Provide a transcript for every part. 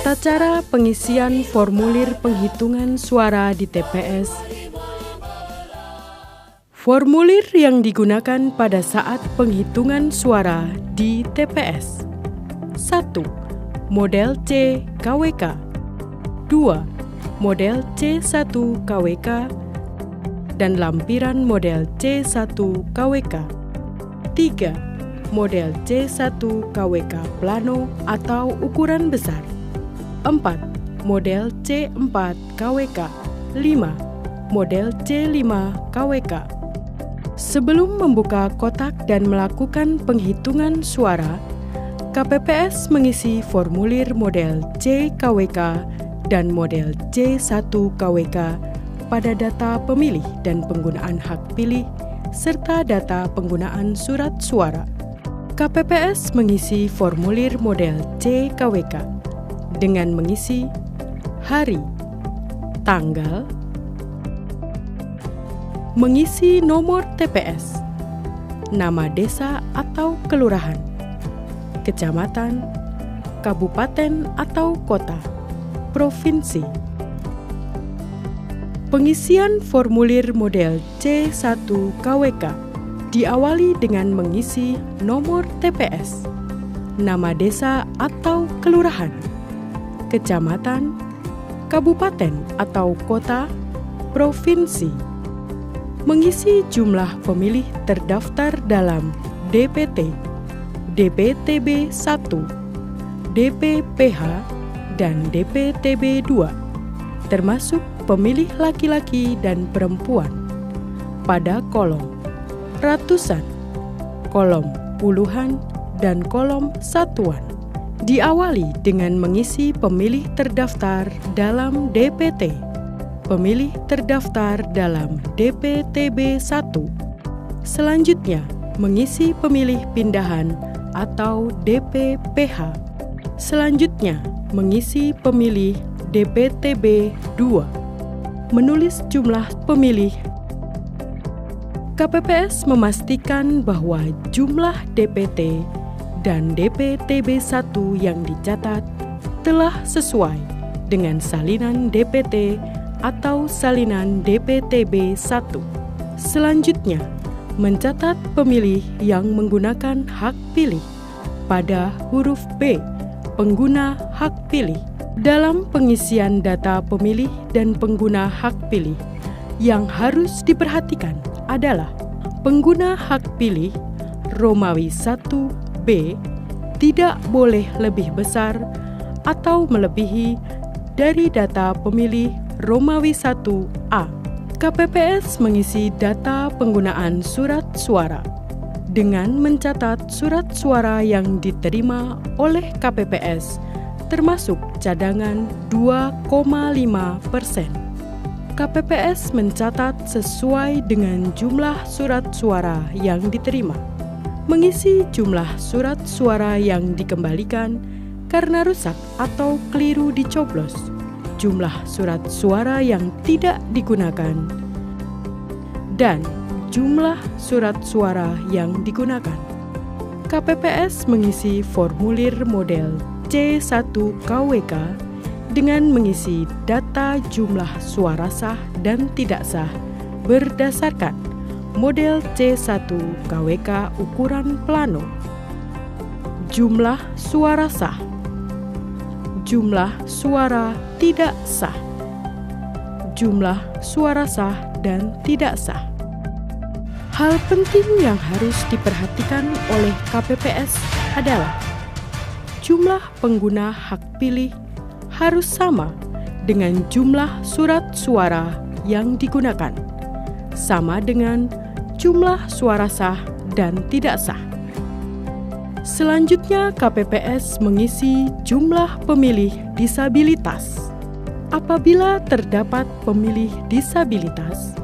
Tata cara pengisian formulir penghitungan suara di TPS. Formulir yang digunakan pada saat penghitungan suara di TPS. 1. Model C KWK. 2. Model C1 KWK dan lampiran model C1 KWK. 3. Model C1 KWK plano atau ukuran besar. 4. Model C4 KWK. 5. Model C5 KWK. Sebelum membuka kotak dan melakukan penghitungan suara, KPPS mengisi formulir model C KWK dan model C1 KWK pada data pemilih dan penggunaan hak pilih, serta data penggunaan surat suara. KPPS mengisi formulir model C KWK dengan mengisi hari, tanggal, mengisi nomor TPS, nama desa atau kelurahan, kecamatan, kabupaten atau kota, provinsi. Pengisian formulir model C1 KWK diawali dengan mengisi nomor TPS, nama desa atau kelurahan, kecamatan, kabupaten atau kota, provinsi. Mengisi jumlah pemilih terdaftar dalam DPT, DPTB 1, DPPH, dan DPTB 2, termasuk pemilih laki-laki dan perempuan, pada kolom ratusan, kolom puluhan, dan kolom satuan. Diawali dengan mengisi pemilih terdaftar dalam DPT, pemilih terdaftar dalam DPTB 1. Selanjutnya, mengisi pemilih pindahan atau DPPH. Selanjutnya, mengisi pemilih DPTB 2. Menulis jumlah pemilih. KPPS memastikan bahwa jumlah DPT dan DPTB 1 yang dicatat telah sesuai dengan salinan DPT atau salinan DPTB 1. Selanjutnya, mencatat pemilih yang menggunakan hak pilih pada huruf B, pengguna hak pilih. Dalam pengisian data pemilih dan pengguna hak pilih, yang harus diperhatikan adalah pengguna hak pilih Romawi 1B tidak boleh lebih besar atau melebihi dari data pemilih Romawi 1A. KPPS mengisi data penggunaan surat suara dengan mencatat surat suara yang diterima oleh KPPS termasuk cadangan 2,5%. KPPS mencatat sesuai dengan jumlah surat suara yang diterima. Mengisi jumlah surat suara yang dikembalikan karena rusak atau keliru dicoblos, jumlah surat suara yang tidak digunakan, dan jumlah surat suara yang digunakan. KPPS mengisi formulir model C1 KWK dengan mengisi data jumlah suara sah dan tidak sah berdasarkan model C1 KWK ukuran plano. Jumlah suara sah, jumlah suara tidak sah, jumlah suara sah dan tidak sah. Hal penting yang harus diperhatikan oleh KPPS adalah jumlah pengguna hak pilih harus sama dengan jumlah surat suara yang digunakan, sama dengan jumlah suara sah dan tidak sah. Selanjutnya, KPPS mengisi jumlah pemilih disabilitas. Apabila terdapat pemilih disabilitas,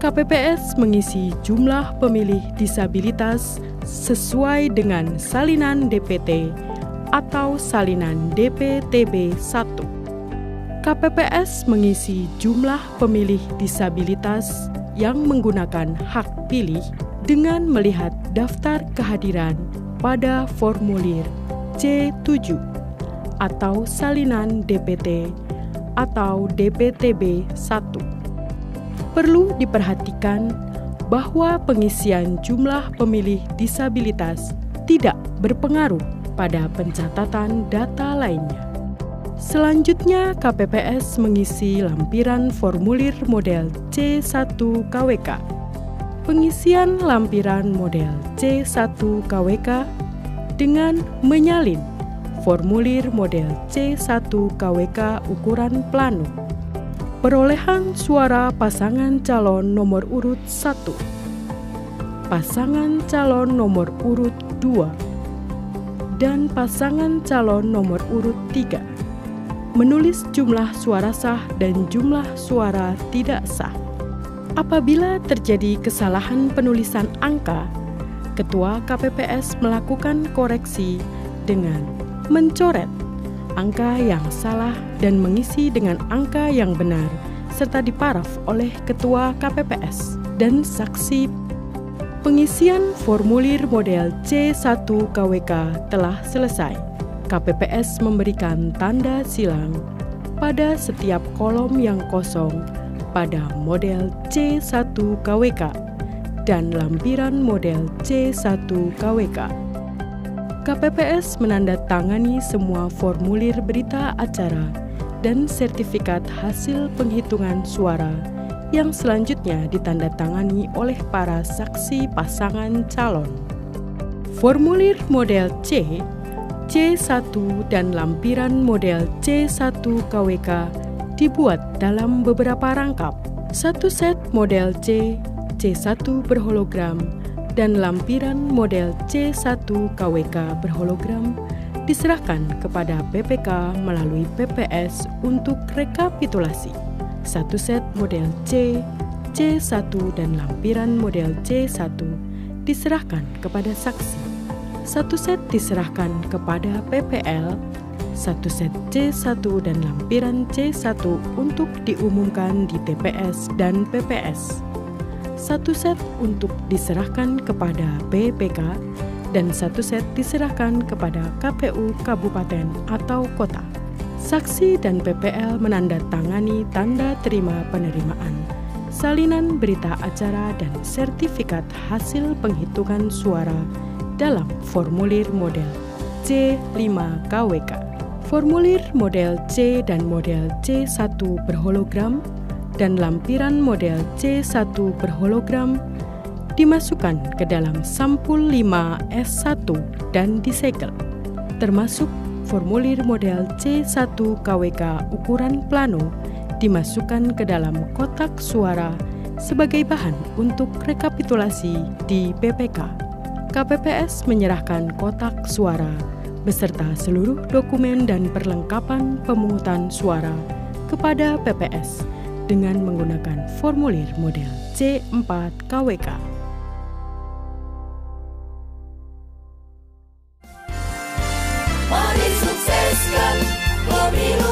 KPPS mengisi jumlah pemilih disabilitas sesuai dengan salinan DPT atau salinan DPTB 1. KPPS mengisi jumlah pemilih disabilitas yang menggunakan hak pilih dengan melihat daftar kehadiran pada formulir C7 atau salinan DPT atau DPTB 1. Perlu diperhatikan bahwa pengisian jumlah pemilih disabilitas tidak berpengaruh pada pencatatan data lainnya. Selanjutnya, KPPS mengisi lampiran formulir model C1 KWK. Pengisian lampiran model C1 KWK dengan menyalin formulir model C1 KWK ukuran plano. Perolehan suara pasangan calon nomor urut 1, pasangan calon nomor urut 2, dan pasangan calon nomor urut 3. Menulis jumlah suara sah dan jumlah suara tidak sah. Apabila terjadi kesalahan penulisan angka, Ketua KPPS melakukan koreksi dengan mencoret angka yang salah dan mengisi dengan angka yang benar, serta diparaf oleh Ketua KPPS dan saksi. Pengisian formulir model C1 KWK telah selesai. KPPS memberikan tanda silang pada setiap kolom yang kosong pada model C1 KWK dan lampiran model C1 KWK. KPPS menandatangani semua formulir berita acara dan sertifikat hasil penghitungan suara yang selanjutnya ditandatangani oleh para saksi pasangan calon. Formulir model C, C1 dan lampiran model C1 KWK dibuat dalam beberapa rangkap. Satu set model C, C1 berhologram, dan lampiran model C1 KWK berhologram diserahkan kepada PPK melalui PPS untuk rekapitulasi. Satu set model C, C1 dan lampiran model C1 diserahkan kepada saksi. Satu set diserahkan kepada PPL, satu set C1 dan lampiran C1 untuk diumumkan di TPS dan PPS. Satu set untuk diserahkan kepada BPK, dan satu set diserahkan kepada KPU Kabupaten atau Kota. Saksi dan PPL menandatangani tanda terima penerimaan, salinan berita acara dan sertifikat hasil penghitungan suara dalam formulir model C5 KWK. Formulir model C dan model C1 berhologram dan lampiran model C1 berhologram dimasukkan ke dalam sampul 5S1 dan disegel, termasuk formulir model C1 KWK ukuran plano dimasukkan ke dalam kotak suara sebagai bahan untuk rekapitulasi di PPK. KPPS menyerahkan kotak suara beserta seluruh dokumen dan perlengkapan pemungutan suara kepada PPS dengan menggunakan formulir model C4 KWK. Mari sukseskan pemilu